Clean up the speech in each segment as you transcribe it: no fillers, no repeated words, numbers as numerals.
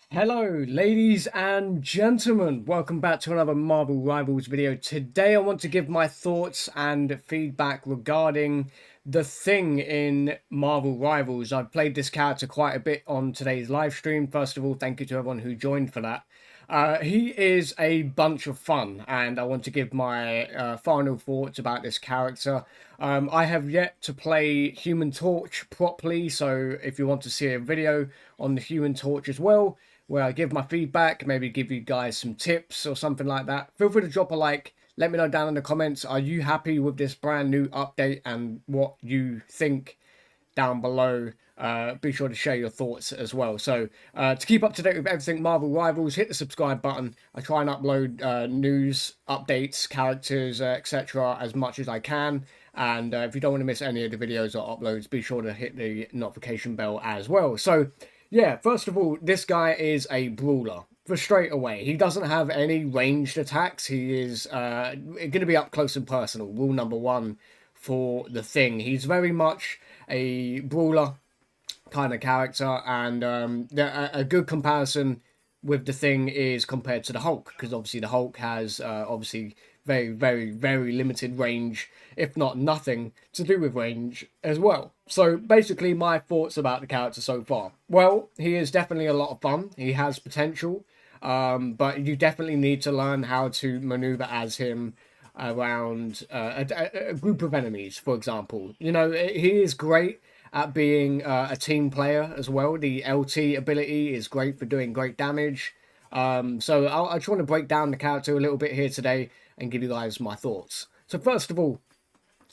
Hello, ladies and gentlemen. Welcome back to another Marvel Rivals video. Today I want to give my thoughts and feedback regarding the Thing in Marvel Rivals. I've played this character quite a bit on today's live stream. First of all, thank you to everyone who joined for that. He is a bunch of fun, and I want to give my final thoughts about this character. I have yet to play Human Torch properly, so if you want to see a video on the Human Torch as well, where I give my feedback, maybe give you guys some tips or something like that, feel free to drop a like. Let me know down in the comments, are you happy with this brand new update and what you think down below. Be sure to share your thoughts as well. So to keep up to date with everything Marvel Rivals, hit the subscribe button. I try and upload news, updates, characters, etc. as much as I can. And if you don't want to miss any of the videos or uploads, be sure to hit the notification bell as well. So yeah, first of all, this guy is a brawler. For straight away, he doesn't have any ranged attacks. He is going to be up close and personal. Rule number one for the Thing. He's very much a brawler kind of character, and a good comparison with the Thing is compared to the Hulk, because obviously the Hulk has obviously very limited range, if not nothing to do with range as well. So basically my thoughts about the character so far. Well, he is definitely a lot of fun. He has potential, but you definitely need to learn how to maneuver as him around a group of enemies, for example. You know, he is great at being a team player as well. The LT ability is great for doing great damage. So I just want to break down the character a little bit here today and give you guys my thoughts. So first of all,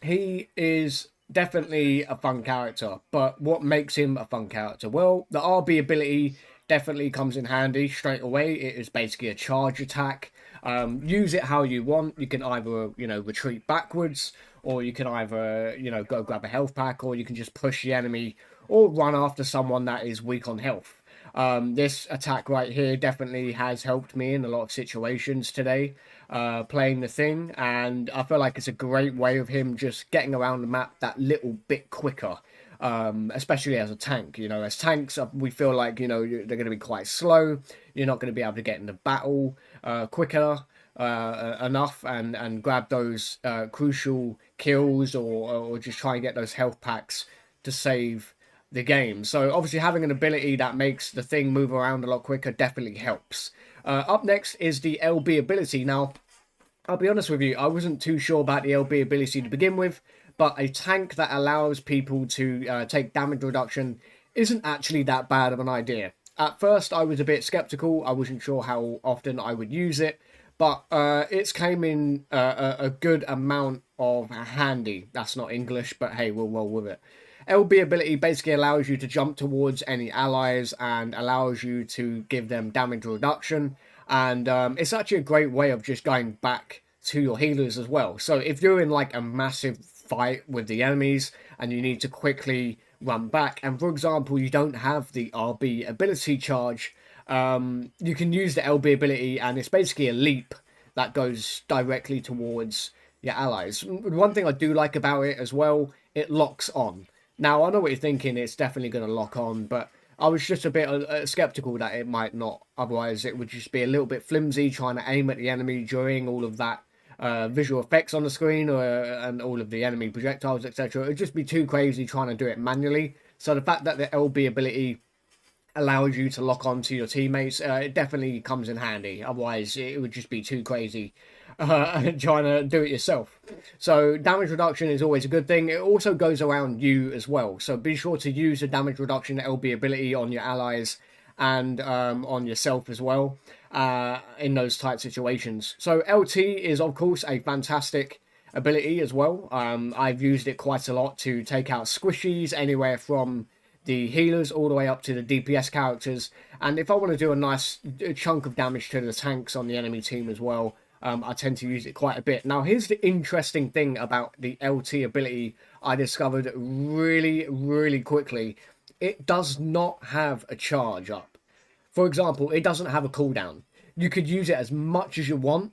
he is definitely a fun character, but what makes him a fun character? Well, the RB ability definitely comes in handy straight away. It is basically a charge attack. Use it how you want. You can either, retreat backwards, or you can either, go grab a health pack, or you can just push the enemy or run after someone that is weak on health. This attack right here definitely has helped me in a lot of situations today, playing the Thing, and I feel like it's a great way of him just getting around the map that little bit quicker. Especially as a tank, as tanks, we feel like, they're going to be quite slow. You're not going to be able to get in the battle quicker enough and grab those crucial kills, or just try and get those health packs to save the game. So obviously having an ability that makes the Thing move around a lot quicker definitely helps. Up next is the LB ability. Now, I'll be honest with you, I wasn't too sure about the LB ability to begin with, but a tank that allows people to take damage reduction isn't actually that bad of an idea. At first, I was a bit skeptical. I wasn't sure how often I would use it, but it's came in a good amount of handy. That's not English, but hey, we'll roll with it. LB ability basically allows you to jump towards any allies and allows you to give them damage reduction. And it's actually a great way of just going back to your healers as well. So if you're in like a massive fight with the enemies and you need to quickly run back, and for example, you don't have the RB ability charge, you can use the LB ability, and it's basically a leap that goes directly towards your allies. One thing I do like about it as well, it locks on. Now, I know what you're thinking, it's definitely going to lock on, but I was just a bit skeptical that it might not. Otherwise, it would just be a little bit flimsy trying to aim at the enemy during all of that visual effects on the screen, and all of the enemy projectiles, etc. It would just be too crazy trying to do it manually. So the fact that the LB ability allows you to lock on to your teammates, it definitely comes in handy. Otherwise, it would just be too crazy trying to do it yourself. So damage reduction is always a good thing. It also goes around you as well. So be sure to use the damage reduction LB ability on your allies and on yourself as well in those type situations. So LT is of course a fantastic ability as well. I've used it quite a lot to take out squishies anywhere from the healers all the way up to the DPS characters, and if I want to do a nice chunk of damage to the tanks on the enemy team as well, I tend to use it quite a bit. Now, here's the interesting thing about the LT ability I discovered really quickly. It does not have a charge up. For example, it doesn't have a cooldown. You could use it as much as you want.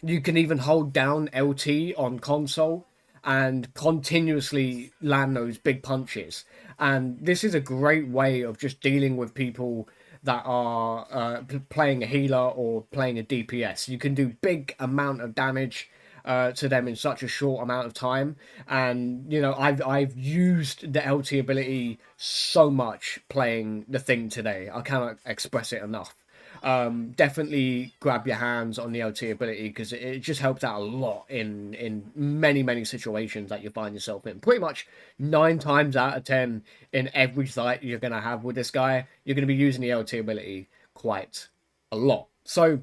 You can even hold down LT on console and continuously land those big punches. And this is a great way of just dealing with people that are playing a healer or playing a DPS. You can do big amount of damage to them in such a short amount of time. And you know, I've used the LT ability so much playing the thing today. I cannot express it enough. Definitely grab your hands on the LT ability because it just helps out a lot in many situations that you find yourself in. Pretty much 9 times out of 10 in every fight you're gonna have with this guy, you're gonna be using the LT ability quite a lot. So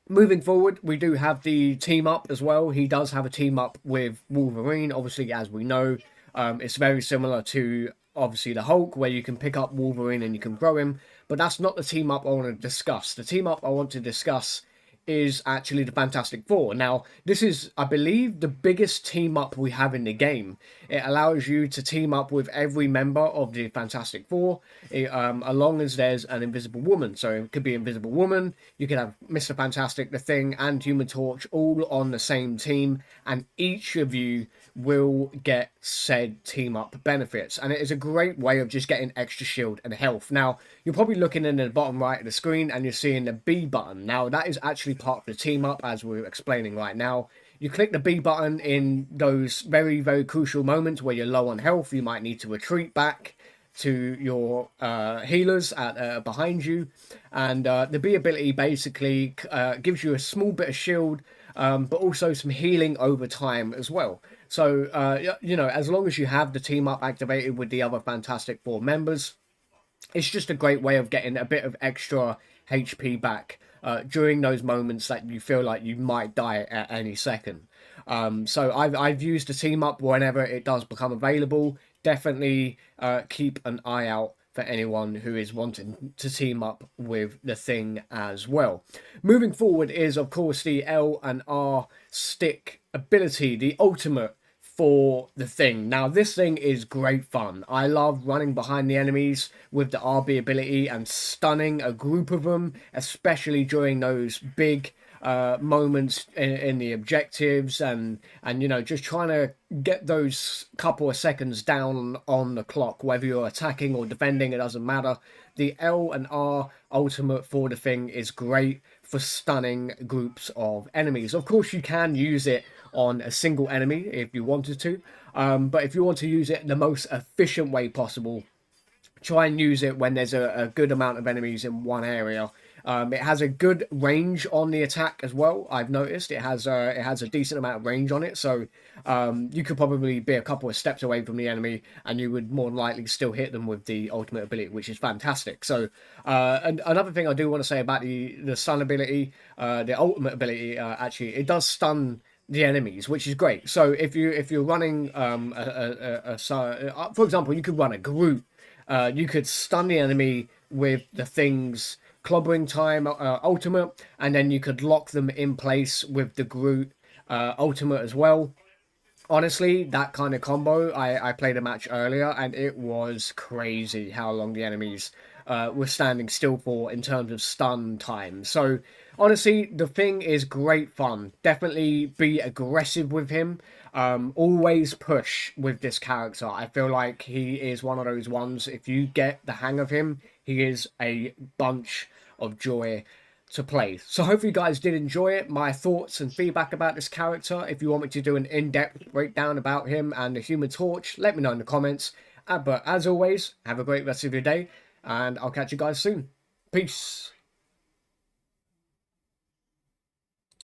moving forward, we do have the team up as well. He does have a team up with Wolverine, obviously, as we know. It's very similar to, obviously, the Hulk, where you can pick up Wolverine and you can grow him. But that's not the team up I want to discuss. The team up I want to discuss is actually the Fantastic Four. Now, this is, I believe, the biggest team up we have in the game. It allows you to team up with every member of the Fantastic Four, as long as there's an Invisible Woman. So it could be Invisible Woman, you could have Mr. Fantastic, the Thing, and Human Torch all on the same team, and each of you will get said team up benefits, and it is a great way of just getting extra shield and health. Now, you're probably looking in the bottom right of the screen and you're seeing the B button. Now, that is actually part of the team up, as we're explaining right now. You click the B button in those very crucial moments where you're low on health. You might need to retreat back to your healers behind you, and the B ability basically gives you a small bit of shield, but also some healing over time as well. So, you know, as long as you have the team up activated with the other Fantastic Four members, it's just a great way of getting a bit of extra HP back during those moments that you feel like you might die at any second. So I've used the team up whenever it does become available. Definitely keep an eye out for anyone who is wanting to team up with the Thing as well. Moving forward is, of course, the L and R stick ability, the ultimate for the Thing. Now, this thing is great fun. I love running behind the enemies with the RB ability and stunning a group of them, especially during those big moments in the objectives, and you know, just trying to get those couple of seconds down on the clock, whether you're attacking or defending, it doesn't matter. The L and R ultimate for the Thing is great for stunning groups of enemies. Of course, you can use it on a single enemy if you wanted to, but if you want to use it the most efficient way possible, try and use it when there's a good amount of enemies in one area. It has a good range on the attack as well. I've noticed it has a decent amount of range on it, so you could probably be a couple of steps away from the enemy, and you would more than likely still hit them with the ultimate ability, which is fantastic. So, and another thing I do want to say about the stun ability, the ultimate ability, actually, it does stun the enemies, which is great. So if you're running for example, you could run a Groot. You could stun the enemy with the Thing's clobbering time ultimate, and then you could lock them in place with the Groot ultimate as well. Honestly, that kind of combo, I played a match earlier, and it was crazy how long the enemies were standing still for in terms of stun time. So, honestly, the Thing is great fun. Definitely be aggressive with him. Always push with this character. I feel like he is one of those ones, if you get the hang of him, he is a bunch of joy to play. So hopefully you guys did enjoy it. My thoughts and feedback about this character. If you want me to do an in-depth breakdown about him and the Human Torch, let me know in the comments. But as always, have a great rest of your day, and I'll catch you guys soon. Peace.